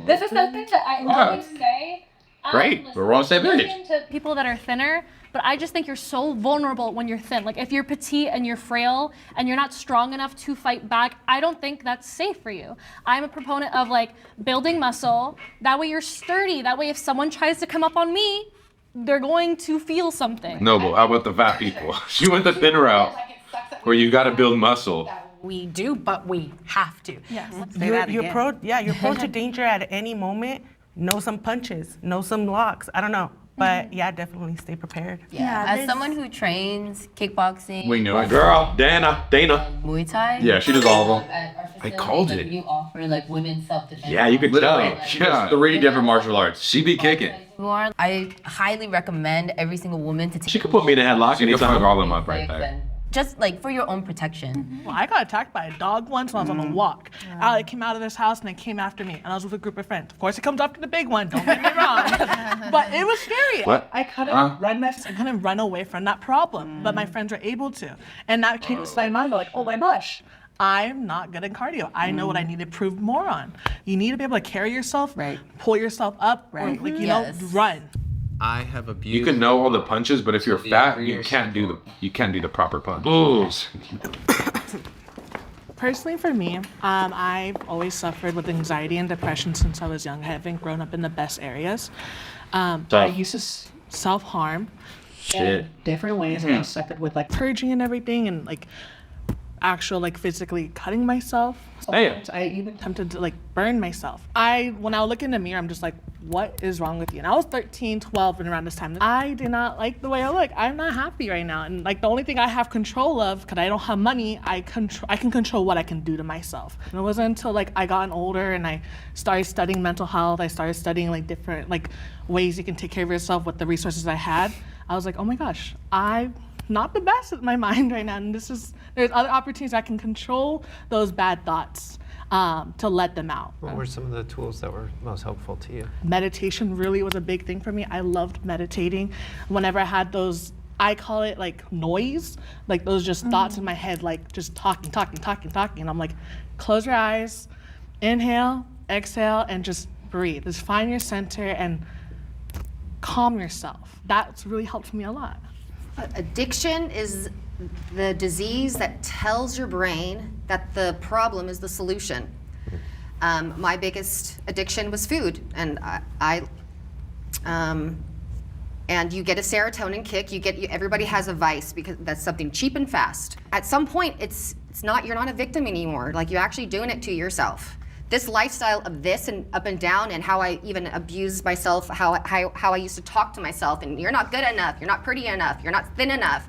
This is something that I always say. Great, we're on the same page. To people that are thinner, but I just think you're so vulnerable when you're thin. Like if you're petite and you're frail and you're not strong enough to fight back, I don't think that's safe for you. I'm a proponent of like building muscle. That way you're sturdy. That way if someone tries to come up on me, they're going to feel something. No, but how about the fat people? She went the thin route where you got to build muscle. We do, but we have to. Yes. You're prone to danger at any moment. Know some punches, know some locks. I don't know. But yeah, definitely stay prepared. Yeah, as someone who trains kickboxing, We knew it. Girl, Dana. Muay Thai. Yeah, she does all of them. I called it. You offer like women's self-defense. Yeah, you could tell. Literally, she does 3 different martial arts. She be kicking. More. I highly recommend every single woman to take. She could put me in a headlock She can fuck anytime. all them up right there. Just like for your own protection. Well, I got attacked by a dog once when I was on a walk. It came out of this house and it came after me, and I was with a group of friends. Of course, it comes after the big one. Don't get me wrong, but it was scary. What? I couldn't run away from that problem, but my friends were able to, and that came to my mind. Like, oh my gosh, I'm not good at cardio. I know what I need to prove more on. You need to be able to carry yourself, pull yourself up, or like know, run. I have abused. You can know all the punches, but if you're fat, you can't do the proper punch. Personally, for me, I've always suffered with anxiety and depression since I was young. I haven't grown up in the best areas. I used to self-harm in different ways. I suffered with like purging and everything, and like actual like physically cutting myself. Hey. I even attempted to like burn myself. When I look in the mirror, I'm just like, what is wrong with you? And I was 13, 12, and around this time, I did not like the way I look. I'm not happy right now. And like the only thing I have control of, because I don't have money, I can control what I can do to myself. And it wasn't until like I got older and I started studying mental health, I started studying like different like ways you can take care of yourself with the resources I had. I was like, oh my gosh, I'm not the best at my mind right now. And there's other opportunities I can control those bad thoughts. To let them out. What were some of the tools that were most helpful to you? Meditation really was a big thing for me. I loved meditating. Whenever I had those, I call it like noise, like those just thoughts in my head, like just talking. And I'm like, close your eyes, inhale, exhale, and just breathe. Just find your center and calm yourself. That's really helped me a lot. Addiction is the disease that tells your brain that the problem is the solution. My biggest addiction was food, and and you get a serotonin kick. Everybody has a vice because that's something cheap and fast. At some point, you're not a victim anymore. Like you're actually doing it to yourself. This lifestyle of this and up and down, and how I even abused myself, how I used to talk to myself, and you're not good enough, you're not pretty enough, you're not thin enough.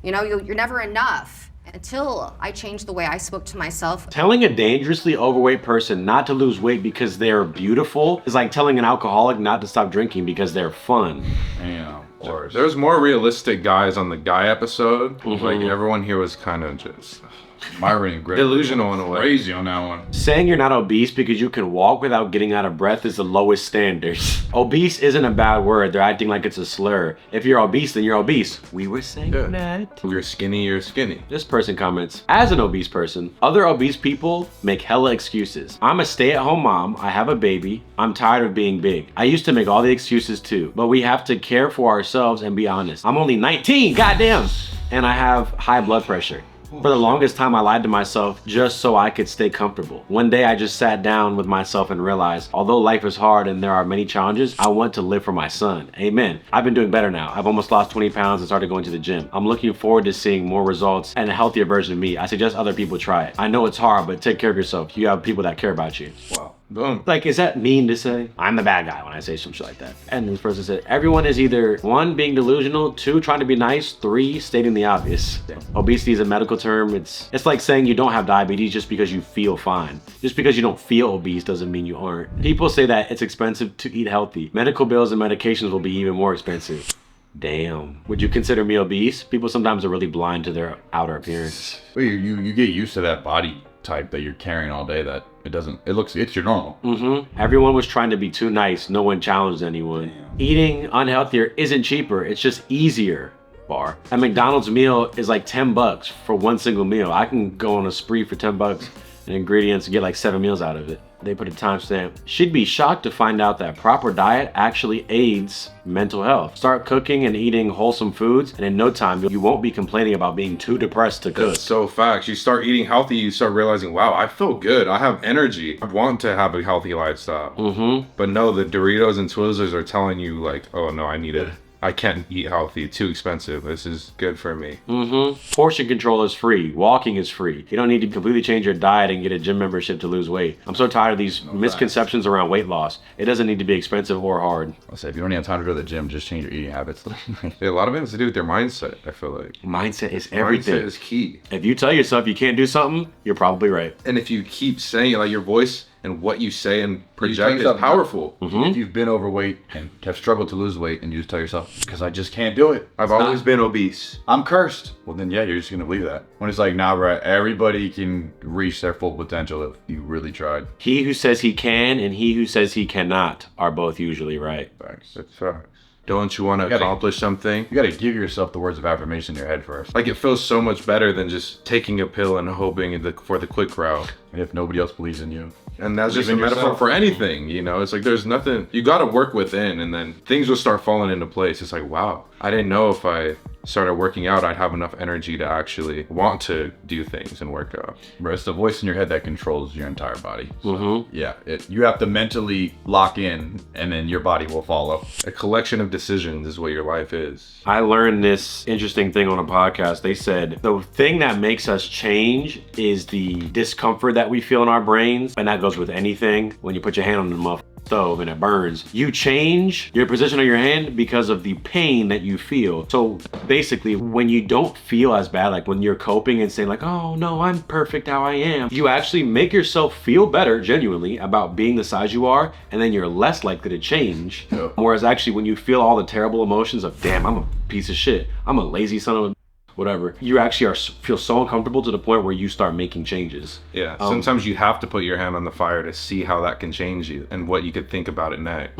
You know, you're never enough. Until I changed the way I spoke to myself. Telling a dangerously overweight person not to lose weight because they're beautiful is like telling an alcoholic not to stop drinking because they're fun. Yeah, of course. There's more realistic guys on the guy episode. Like everyone here was kind of just Myron and delusional in a way. Crazy on that one. Saying you're not obese because you can walk without getting out of breath is the lowest standards. Obese isn't a bad word. They're acting like it's a slur. If you're obese, then you're obese. We were saying that. If you're skinny, you're skinny. This person comments, as an obese person, other obese people make hella excuses. I'm a stay-at-home mom. I have a baby. I'm tired of being big. I used to make all the excuses too, but we have to care for ourselves and be honest. I'm only 19, goddamn, and I have high blood pressure. For the longest time, I lied to myself just so I could stay comfortable. One day, I just sat down with myself and realized, although life is hard and there are many challenges, I want to live for my son. Amen. I've been doing better now. I've almost lost 20 pounds and started going to the gym. I'm looking forward to seeing more results and a healthier version of me. I suggest other people try it. I know it's hard, but take care of yourself. You have people that care about you. Wow. Boom. Like, is that mean to say? I'm the bad guy when I say some shit like that. And this person said, everyone is either 1, being delusional, 2, trying to be nice, 3, stating the obvious. Obesity is a medical term. It's like saying you don't have diabetes just because you feel fine. Just because you don't feel obese doesn't mean you aren't. People say that it's expensive to eat healthy. Medical bills and medications will be even more expensive. Damn. Would you consider me obese? People sometimes are really blind to their outer appearance. Well, you get used to that body type that you're carrying all day that it's your normal. Everyone was trying to be too nice. No one challenged anyone. Damn. Eating unhealthier isn't cheaper. It's just easier. Bar. A McDonald's meal is like $10 for one single meal. I can go on a spree for $10 and ingredients and get like 7 meals out of it. they put a timestamp. She'd be shocked to find out that proper diet actually aids mental health. Start cooking and eating wholesome foods, and in no time, you won't be complaining about being too depressed to cook. That's so facts. You start eating healthy, you start realizing, wow, I feel good. I have energy. I want to have a healthy lifestyle. But no, the Doritos and Twizzlers are telling you like, oh no, I can't eat healthy. Too expensive. This is good for me. Portion control is free. Walking is free. You don't need to completely change your diet and get a gym membership to lose weight. I'm so tired of these misconceptions around weight loss. It doesn't need to be expensive or hard. I'll say, if you don't have time to go to the gym, just change your eating habits. Yeah, a lot of it has to do with their mindset, I feel like. Mindset is everything. Mindset is key. If you tell yourself you can't do something, you're probably right. And if you keep saying it, like your voice and what you say and project is powerful. If you've been overweight and have struggled to lose weight and you just tell yourself, because I just can't do it. I've always been obese. I'm cursed. Well then yeah, you're just gonna believe that. When it's like, nah, bro, everybody can reach their full potential if you really tried. He who says he can and he who says he cannot are both usually right. Facts. That's facts. Don't you want to accomplish something? You gotta give yourself the words of affirmation in your head first. Like it feels so much better than just taking a pill and hoping for the quick route. And if nobody else believes in you. And that's just a metaphor for anything, you know? It's like there's nothing, you gotta work within and then things will start falling into place. It's like, wow, I didn't know if I started working out, I'd have enough energy to actually want to do things and work out. Bro, it's the voice in your head that controls your entire body. So, yeah, you have to mentally lock in and then your body will follow. A collection of decisions is what your life is. I learned this interesting thing on a podcast. They said the thing that makes us change is the discomfort that we feel in our brains. And that goes with anything. When you put your hand on the motherfucker stove and it burns, you change your position of your hand because of the pain that you feel. So basically, when you don't feel as bad, like when you're coping and saying like, oh no, I'm perfect how I am, you actually make yourself feel better genuinely about being the size you are, and then you're less likely to change. Whereas actually when you feel all the terrible emotions of, damn, I'm a piece of shit, I'm a lazy son of a whatever, you actually feel so uncomfortable to the point where you start making changes. Yeah, sometimes you have to put your hand on the fire to see how that can change you and what you could think about it next.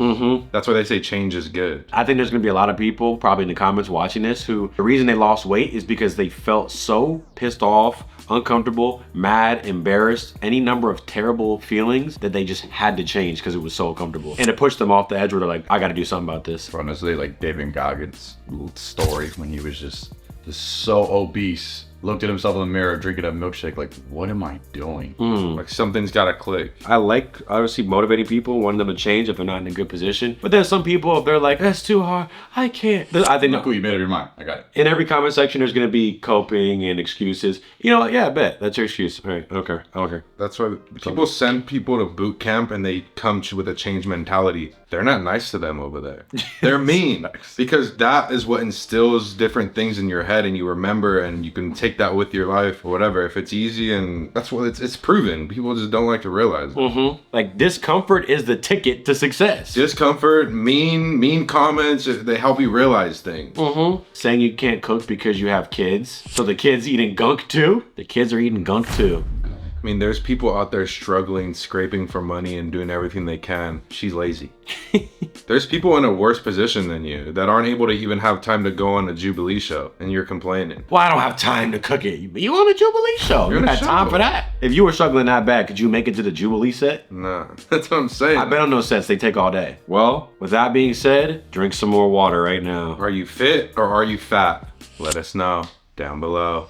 That's why they say change is good. I think there's gonna be a lot of people probably in the comments watching this who the reason they lost weight is because they felt so pissed off, uncomfortable, mad, embarrassed, any number of terrible feelings that they just had to change because it was so uncomfortable. And it pushed them off the edge where they're like, I gotta do something about this. Honestly, like David Goggins' little story when he was just so obese, looked at himself in the mirror drinking a milkshake like, what am I doing? Like something's gotta click. I like obviously motivating people, wanting them to change if they're not in a good position. But then some people, if they're like, that's too hard, I can't. I think cool, you made up your mind. I got it. In every comment section, there's gonna be coping and excuses. You know what? Yeah, I bet. That's your excuse. All right, okay. That's why people send people to boot camp and they come with a change mentality. They're not nice to them over there. They're mean because that is what instills different things in your head and you remember and you can take that with your life or whatever. If it's easy and that's what it's proven. People just don't like to realize it. Like discomfort is the ticket to success. Discomfort, mean comments, they help you realize things. Saying you can't cook because you have kids. So the kids eating gunk too? The kids are eating gunk too. I mean, there's people out there struggling, scraping for money and doing everything they can. She's lazy. There's people in a worse position than you that aren't able to even have time to go on a Jubilee show and you're complaining. Well, I don't have time to cook it. You on a Jubilee show. You had time for that. If you were struggling that bad, could you make it to the Jubilee set? Nah, that's what I'm saying. I bet on those sets they take all day. Well, with that being said, drink some more water right now. Are you fit or are you fat? Let us know down below.